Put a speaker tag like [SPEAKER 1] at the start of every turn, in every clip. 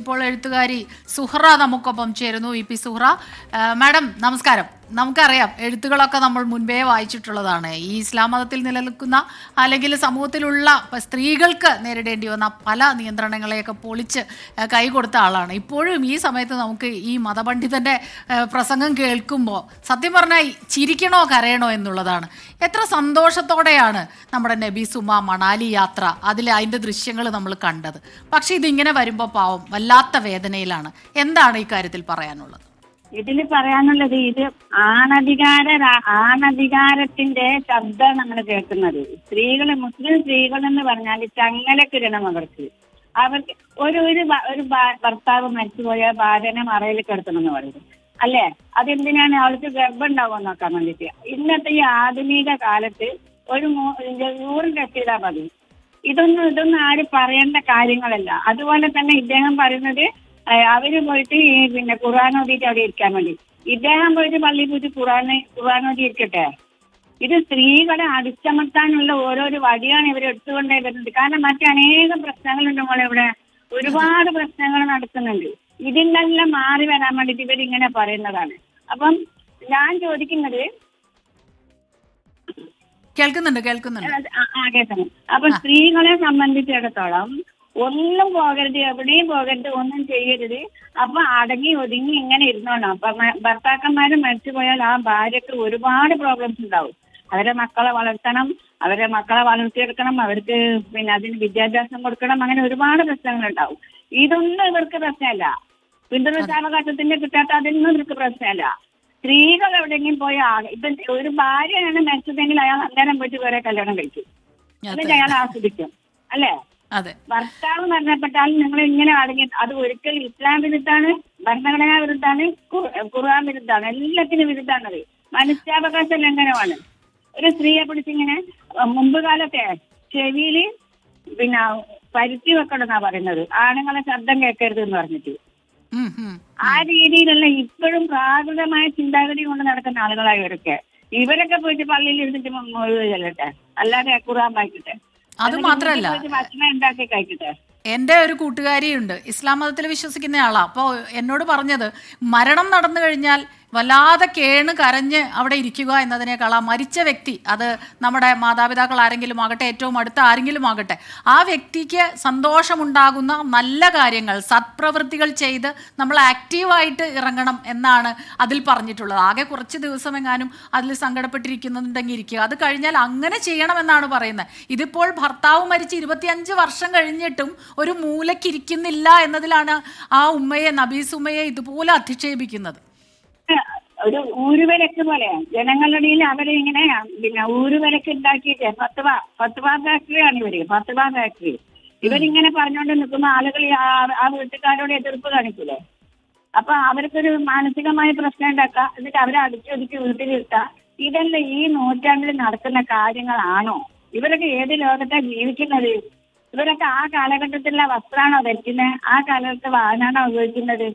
[SPEAKER 1] ഇപ്പോൾ എഴുത്തുകാരി സുഹ്റ നമുക്കൊപ്പം ചേരുന്നു. ഇ പി സുഹ്റ മാഡം നമസ്കാരം. നമുക്കറിയാം, എഴുത്തുകളൊക്കെ നമ്മൾ മുൻപേ വായിച്ചിട്ടുള്ളതാണ്. ഈ ഇസ്ലാം മതത്തിൽ നിലനിൽക്കുന്ന അല്ലെങ്കിൽ സമൂഹത്തിലുള്ള സ്ത്രീകൾക്ക് നേരിടേണ്ടി വന്ന പല നിയന്ത്രണങ്ങളെയൊക്കെ പൊളിച്ച് കൈ കൊടുത്ത ആളാണ്. ഇപ്പോഴും ഈ സമയത്ത് നമുക്ക് ഈ മതപണ്ഡിതൻ്റെ പ്രസംഗം കേൾക്കുമ്പോൾ സത്യം പറഞ്ഞാൽ ചിരിക്കണോ കരയണോ എന്നുള്ളതാണ്. എത്ര സന്തോഷത്തോടെയാണ് നമ്മുടെ നബി സുമ മണാലി യാത്ര അതിൻ്റെ ദൃശ്യങ്ങൾ നമ്മൾ കണ്ടത്. പക്ഷെ ഇതിങ്ങനെ വരുമ്പോൾ പാവം വല്ലാത്ത വേദനയിലാണ്. എന്താണ് ഈ കാര്യത്തിൽ പറയാനുള്ളത്?
[SPEAKER 2] ഇതില് പറയാനുള്ളത്, ഇത് ആണധികാരത്തിന്റെ ശബ്ദം നമ്മൾ കേൾക്കുന്നത്. മുസ്ലിം സ്ത്രീകൾ എന്ന് പറഞ്ഞാൽ ചങ്ങലക്കിടണം അവർക്ക്. ഒരു ഭർത്താവ് മരിച്ചുപോയ ഭാര്യനെ മറയിൽ കിടത്തണം എന്ന് പറയുന്നത് അല്ലേ? അതെന്തിനാണ്? അവൾക്ക് ഗർഭം ഉണ്ടാവുമെന്ന് നോക്കാൻ വേണ്ടിട്ട്. ഇന്നത്തെ ഈ ആധുനിക കാലത്ത് ഒരു 100 കെട്ടിയിടാൻ മതി. ഇതൊന്നും ആരും പറയേണ്ട കാര്യങ്ങളല്ല. അതുപോലെ തന്നെ ഇദ്ദേഹം പറയുന്നത് അവര് പോയിട്ട് ഖുർആൻ ഓതിയിട്ട് അവിടെ ഇരിക്കാൻ വേണ്ടി. ഇദ്ദേഹം പോയിട്ട് പള്ളിയിൽ പോയിട്ട് ഖുർആൻ ഓതി ഇരിക്കട്ടെ. ഇത് സ്ത്രീകളെ അടിച്ചമർത്താനുള്ള ഓരോരോ വഴിയാണ് ഇവർ എടുത്തുകൊണ്ടേ വരുന്നത്. കാരണം മറ്റനേകം പ്രശ്നങ്ങളുണ്ട് മോളെ. ഇവിടെ ഒരുപാട് പ്രശ്നങ്ങൾ നടക്കുന്നുണ്ട്. ഇതിനെല്ലാം മാറി വരാൻ വേണ്ടിട്ട് ഇവരിങ്ങനെ പറയുന്നതാണ്. അപ്പം ഞാൻ ചോദിക്കുന്നത്,
[SPEAKER 1] കേൾക്കുന്നുണ്ട്.
[SPEAKER 2] അപ്പൊ സ്ത്രീകളെ സംബന്ധിച്ചിടത്തോളം ഒന്നും പോകരുത്, എവിടെയും പോകരുത്, ഒന്നും ചെയ്യരുത്. അപ്പൊ അടങ്ങി ഒതുങ്ങി ഇങ്ങനെ ഇരുന്നോണം. അപ്പൊ ഭർത്താക്കന്മാര് മരിച്ചുപോയാൽ ആ ഭാര്യക്ക് ഒരുപാട് പ്രോബ്ലംസ് ഉണ്ടാവും. അവരെ മക്കളെ വളർത്തണം, അവരെ മക്കളെ വളർത്തിയെടുക്കണം, അവർക്ക് അതിന് വിദ്യാഭ്യാസം കൊടുക്കണം. അങ്ങനെ ഒരുപാട് പ്രശ്നങ്ങൾ ഉണ്ടാവും. ഇതൊന്നും ഇവർക്ക് പ്രശ്നമല്ല. പിന്തുണാവകാശത്തിന്റെ കിട്ടാത്ത അതൊന്നും ഇവർക്ക് പ്രശ്നമല്ല. സ്ത്രീകൾ എവിടെയെങ്കിലും പോയാൽ ഇപ്പൊ ഒരു ഭാര്യയാണ് മരിച്ചതെങ്കിൽ അയാൾ അന്നേരം പോയിട്ട് വേറെ കല്യാണം കഴിക്കും, അല്ലെങ്കിൽ അയാൾ ആസ്വദിക്കും അല്ലേ? ഭർത്താവ് മരണപ്പെട്ടാൽ നിങ്ങൾ ഇങ്ങനെ അടങ്ങി. അത് ഒരിക്കലും ഇസ്ലാം വിരുദ്ധാണ്, ഭരണഘടനാ വിരുദ്ധാണ്, ഖുർആൻ വിരുദ്ധാണ്, എല്ലാത്തിനും വിരുദ്ധാണത്. മനുഷ്യാവകാശ ലംഘനമാണ്. ഒരു സ്ത്രീയെ പിടിച്ചിങ്ങനെ മുമ്പ് കാലത്തെ ചെവിയില് പരുത്തി വെക്കണമെന്നാ പറയുന്നത്. ആണുങ്ങളെ ശബ്ദം കേൾക്കരുത് എന്ന് പറഞ്ഞിട്ട്. ആ രീതിയിലുള്ള ഇപ്പോഴും പ്രാകൃതമായ ചിന്താഗതി കൊണ്ട് നടക്കുന്ന ആളുകളായി ഇവരൊക്കെ പോയിട്ട് പള്ളിയിൽ ഇരുന്നിട്ട് ചെല്ലട്ടെ, അല്ലാതെ ഖുർആൻ വായിക്കട്ടെ.
[SPEAKER 1] അത് മാത്രല്ല,
[SPEAKER 2] ഭക്ഷണം ഉണ്ടാക്കി കഴിക്കട്ടെ.
[SPEAKER 1] എൻ്റെ ഒരു കൂട്ടുകാരിയുണ്ട്, ഇസ്ലാം മതത്തിൽ വിശ്വസിക്കുന്ന ആളാ. അപ്പോൾ എന്നോട് പറഞ്ഞത്, മരണം നടന്നു കഴിഞ്ഞാൽ വല്ലാതെ കരഞ്ഞ് അവിടെ ഇരിക്കുക എന്നതിനേക്കാൾ ആ മരിച്ച വ്യക്തി, അത് നമ്മുടെ മാതാപിതാക്കൾ ആരെങ്കിലും ആകട്ടെ, ഏറ്റവും അടുത്ത ആരെങ്കിലും ആകട്ടെ, ആ വ്യക്തിക്ക് സന്തോഷമുണ്ടാകുന്ന നല്ല കാര്യങ്ങൾ, സത്പ്രവൃത്തികൾ ചെയ്ത് നമ്മൾ ആക്റ്റീവായിട്ട് ഇറങ്ങണം എന്നാണ് അതിൽ പറഞ്ഞിട്ടുള്ളത്. ആകെ കുറച്ച് ദിവസമെങ്ങാനും അതിൽ സങ്കടപ്പെട്ടിരിക്കുന്നുണ്ടെങ്കിൽ ഇരിക്കുക, അത് കഴിഞ്ഞാൽ അങ്ങനെ ചെയ്യണമെന്നാണ് പറയുന്നത്. ഇതിപ്പോൾ ഭർത്താവ് മരിച്ച് 25 വർഷം കഴിഞ്ഞിട്ടും ഒരു മൂലക്കിരിക്കുന്നില്ല എന്നതിലാണ് ആ ഉമ്മയെ, നബീസ് ഉമ്മയെ ഇതുപോലെ അധിക്ഷേപിക്കുന്നത്.
[SPEAKER 2] ഒരു ഊരുവിലക്ക് പോലെ ജനങ്ങളുടെ ഇടയിൽ അവരെ ഇങ്ങനെ ഊരുവിലക്ക് ഉണ്ടാക്കിയിട്ട് ഫത്വ ഫാക്ടറിയാണ് ഇവര്. ഫത്വ ഫാക്ടറി. ഇവരിങ്ങനെ പറഞ്ഞുകൊണ്ട് നിൽക്കുന്ന ആളുകൾ ആ വീട്ടുകാരോട് എതിർപ്പ് കാണിക്കൂലേ? അപ്പൊ അവർക്കൊരു മാനസികമായ പ്രശ്നം ഉണ്ടാക്കുക, എന്നിട്ട് അവരെ അടിച്ചൊതുക്കി വീട്ടിലിരുത്താം. ഇതല്ല ഈ നൂറ്റാണ്ടിൽ നടക്കുന്ന കാര്യങ്ങളാണോ? ഇവരൊക്കെ ഏത് ലോകത്താണ് ജീവിക്കുന്നത്? ഇവരൊക്കെ ആ കാലഘട്ടത്തിലുള്ള വസ്ത്രമാണോ ധരിക്കുന്നത്? ആ കാലഘട്ടത്തെ വാഹനമാണോ ഉപയോഗിക്കുന്നത്?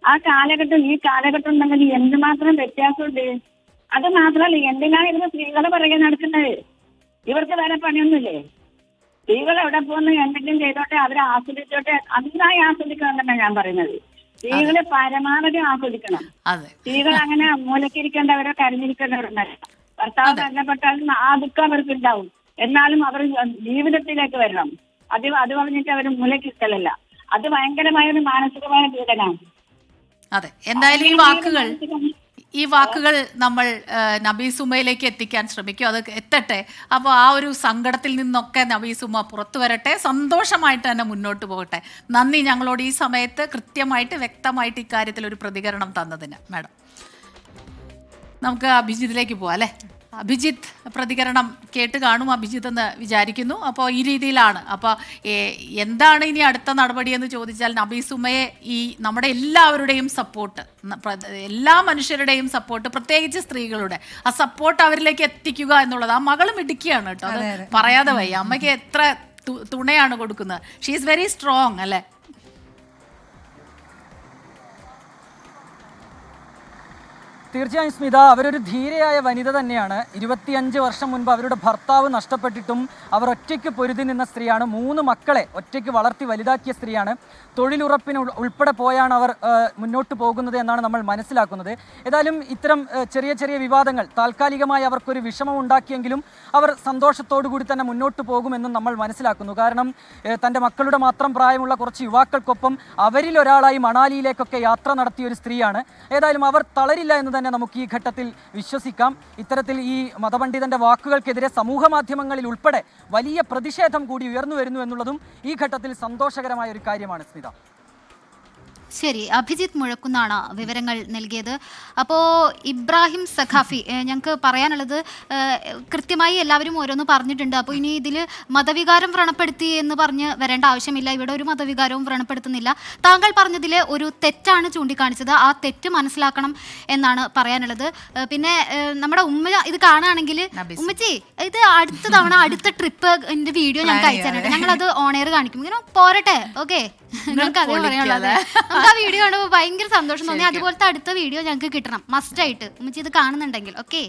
[SPEAKER 2] ആ കാലഘട്ടം ഈ കാലഘട്ടം തമ്മിൽ എന്തുമാത്രം വ്യത്യാസമുണ്ട്. അത് മാത്രമല്ല, എന്തിനാണ് ഇവര് സ്ത്രീകളെ പുറകെ നടക്കുന്നത്? ഇവർക്ക് വേറെ പണിയൊന്നുമില്ലേ? സ്ത്രീകൾ എവിടെ പോകുന്നു, എന്തെങ്കിലും ചെയ്തോട്ടെ, അവരെ ആസ്വദിച്ചോട്ടെ. നന്നായി ആസ്വദിക്കണം എന്നാണ് ഞാൻ പറയുന്നത്. സ്ത്രീകളെ പരമാവധി ആസ്വദിക്കണം. സ്ത്രീകൾ അങ്ങനെ മൂലക്കിരിക്കേണ്ടവരോ കരഞ്ഞിരിക്കേണ്ടവരുണ്ടല്ല. ഭർത്താവ് മരണപ്പെട്ടാലും ആ ദുഃഖം അവർക്ക് ഉണ്ടാവും. എന്നാലും അവർ ജീവിതത്തിലേക്ക് വരണം. അത് പറഞ്ഞിട്ട് അവർ മൂലക്കിരിക്കലല്ല. അത് ഭയങ്കരമായ ഒരു മാനസികമായ പീഡനമാണ്.
[SPEAKER 1] അതെ, എന്തായാലും ഈ വാക്കുകൾ നമ്മൾ നബീസ് ഉമ്മയിലേക്ക് എത്തിക്കാൻ ശ്രമിക്കും. അത് എത്തട്ടെ. അപ്പോൾ ആ ഒരു സങ്കടത്തിൽ നിന്നൊക്കെ നബീസ് ഉമ്മ പുറത്തു വരട്ടെ, സന്തോഷമായിട്ട് തന്നെ മുന്നോട്ട് പോകട്ടെ. നന്ദി ഞങ്ങളോട് ഈ സമയത്ത് കൃത്യമായിട്ട് വ്യക്തമായിട്ട് ഇക്കാര്യത്തിൽ ഒരു പ്രതികരണം തന്നതിന്. മാഡം, നമുക്ക് അഭിജിത്തിലേക്ക് പോവാം അല്ലേ? അഭിജിത്ത് പ്രതികരണം കേട്ട് കാണും അഭിജിത്ത് എന്ന് വിചാരിക്കുന്നു. അപ്പോൾ ഈ രീതിയിലാണ്. അപ്പോൾ എന്താണ് ഇനി അടുത്ത നടപടി എന്ന് ചോദിച്ചാൽ, നബീസ് ഉമ്മയെ ഈ നമ്മുടെ എല്ലാവരുടെയും സപ്പോർട്ട്, എല്ലാ മനുഷ്യരുടെയും സപ്പോർട്ട്, പ്രത്യേകിച്ച് സ്ത്രീകളുടെ ആ സപ്പോർട്ട് അവരിലേക്ക് എത്തിക്കുക എന്നുള്ളത്. ആ മകളും ഇടുക്കിയാണ് കേട്ടോ, അത് പറയാതെ വയ്യ. അമ്മയ്ക്ക് എത്ര തുണയാണ് കൊടുക്കുന്നത്. ഷീ ഈസ് വെരി സ്ട്രോങ് അല്ലേ?
[SPEAKER 3] തീർച്ചയായും സ്മിത, അവരൊരു ധീരയായ വനിത തന്നെയാണ്. 25 വർഷം മുൻപ് അവരുടെ ഭർത്താവ് നഷ്ടപ്പെട്ടിട്ടും അവർ ഒറ്റയ്ക്ക് പൊരുതി നിന്ന സ്ത്രീയാണ്. 3 മക്കളെ ഒറ്റയ്ക്ക് വളർത്തി വലുതാക്കിയ സ്ത്രീയാണ്. തൊഴിലുറപ്പിന് ഉൾപ്പെടെ പോയാണ് അവർ മുന്നോട്ട് പോകുന്നത് എന്നാണ് നമ്മൾ മനസ്സിലാക്കുന്നത്. ഏതായാലും ഇത്തരം ചെറിയ ചെറിയ വിവാദങ്ങൾ താൽക്കാലികമായി അവർക്കൊരു വിഷമം ഉണ്ടാക്കിയെങ്കിലും അവർ സന്തോഷത്തോടു കൂടി തന്നെ മുന്നോട്ട് പോകുമെന്നും നമ്മൾ മനസ്സിലാക്കുന്നു. കാരണം തൻ്റെ മക്കളുടെ മാത്രം പ്രായമുള്ള കുറച്ച് യുവാക്കൾക്കൊപ്പം അവരിൽ ഒരാളായി മണാലിയിലേക്കൊക്കെ യാത്ര നടത്തിയ ഒരു സ്ത്രീയാണ്. ഏതായാലും അവർ തളരില്ല എന്ന് തന്നെ നമുക്ക് ഈ ഘട്ടത്തിൽ വിശ്വസിക്കാം. ഇത്തരത്തിൽ ഈ മതപണ്ഡിതന്റെ വാക്കുകൾക്കെതിരെ സമൂഹ മാധ്യമങ്ങളിൽ ഉൾപ്പെടെ വലിയ പ്രതിഷേധം കൂടി ഉയർന്നു വരുന്നു എന്നുള്ളതും ഈ ഘട്ടത്തിൽ സന്തോഷകരമായ ഒരു കാര്യമാണ് സ്മിത.
[SPEAKER 4] ശരി, അഭിജിത്ത് മുഴക്കുന്നാണ് വിവരങ്ങൾ നൽകിയത്. അപ്പോൾ ഇബ്രാഹിം സഖാഫി, ഞങ്ങൾക്ക് പറയാനുള്ളത് കൃത്യമായി എല്ലാവരും ഓരോന്ന് പറഞ്ഞിട്ടുണ്ട്. അപ്പോൾ ഇനി ഇതിൽ മതവികാരം വ്രണപ്പെടുത്തി എന്ന് പറഞ്ഞ് വരേണ്ട ആവശ്യമില്ല. ഇവിടെ ഒരു മതവികാരവും വ്രണപ്പെടുത്തുന്നില്ല. താങ്കൾ പറഞ്ഞതിൽ ഒരു തെറ്റാണ് ചൂണ്ടിക്കാണിച്ചത്. ആ തെറ്റ് മനസ്സിലാക്കണം എന്നാണ് പറയാനുള്ളത്. പിന്നെ നമ്മുടെ ഉമ്മ ഇത് കാണുകയാണെങ്കിൽ, ഉമ്മച്ചി ഇത് അടുത്ത തവണ അടുത്ത ട്രിപ്പ് എൻ്റെ വീഡിയോ ഞങ്ങൾക്ക് അയച്ചു തരാം. ഞങ്ങളത് ഓൺ എയർ കാണിക്കും. ഇങ്ങനെ പോരട്ടെ, ഓക്കെ? ഞങ്ങൾക്ക് അതേ പറയാനുള്ളത്. നമുക്ക് ആ വീഡിയോ കാണുമ്പോൾ ഭയങ്കര സന്തോഷം തോന്നി. അതുപോലത്തെ അടുത്ത വീഡിയോ ഞങ്ങൾക്ക് കിട്ടണം മസ്റ്റ് ആയിട്ട്. ഉമ്മച്ചി ഇത് കാണുന്നുണ്ടെങ്കിൽ, ഓക്കെ?